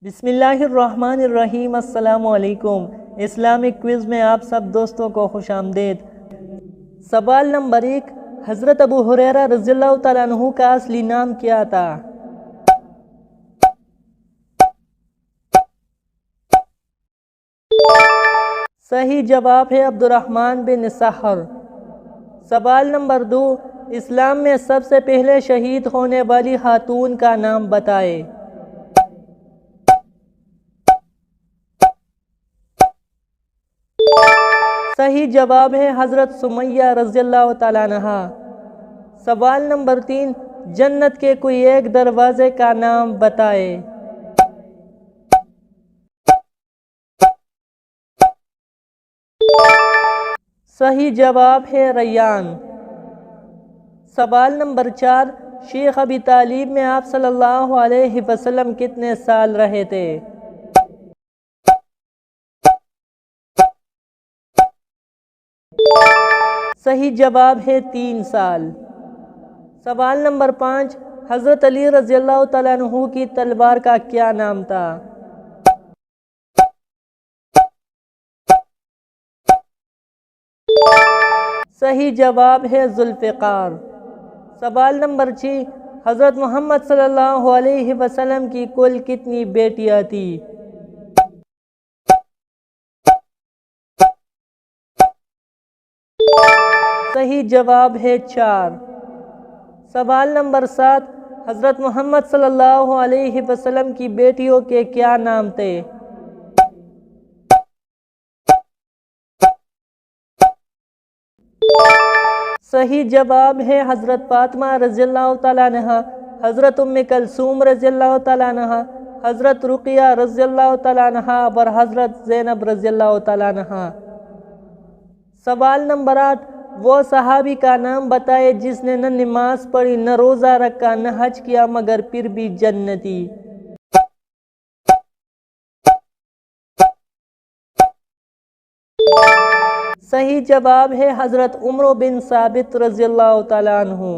بسم اللہ الرحمن الرحیم۔ السلام علیکم۔ اسلامک کوئز میں آپ سب دوستوں کو خوش آمدید۔ سوال نمبر 1، حضرت ابو ہریرہ رضی اللہ تعالیٰ عنہ کا اصلی نام کیا تھا؟ صحیح جواب ہے عبد الرحمن بن سخر۔ سوال نمبر 2، اسلام میں سب سے پہلے شہید ہونے والی خاتون کا نام بتائیں۔ صحیح جواب ہے حضرت سمیہ رضی اللہ تعالیٰ عنہا۔ سوال نمبر 3، جنت کے کوئی ایک دروازے کا نام بتائیں۔ صحیح جواب ہے ریان۔ سوال نمبر 4، شیخ ابی طالب میں آپ صلی اللہ علیہ وسلم کتنے سال رہے تھے؟ صحیح جواب ہے 3 سال۔ سوال نمبر 5، حضرت علی رضی اللہ تعالیٰ عنہ کی تلوار کا کیا نام تھا؟ صحیح جواب ہے ذوالفقار۔ سوال نمبر 6، حضرت محمد صلی اللہ علیہ وسلم کی کل کتنی بیٹیاں تھیں؟ صحیح جواب ہے 4۔ سوال نمبر 7، حضرت محمد صلی اللہ علیہ وسلم کی بیٹیوں کے کیا نام تھے؟ صحیح جواب ہے حضرت فاطمہ رضی اللہ تعالیٰ عنہا، حضرت ام کلثوم رضی اللہ تعالیٰ عنہا، حضرت رقیہ رضی اللہ تعالیٰ عنہا اور حضرت زینب رضی اللہ تعالیٰ عنہا۔ سوال نمبر 8، وہ صحابی کا نام بتائے جس نے نہ نماز پڑھی، نہ روزہ رکھا، نہ حج کیا مگر پھر بھی جنتی۔ صحیح جواب ہے حضرت عمر بن ثابت رضی اللہ تعالیٰ عنہ۔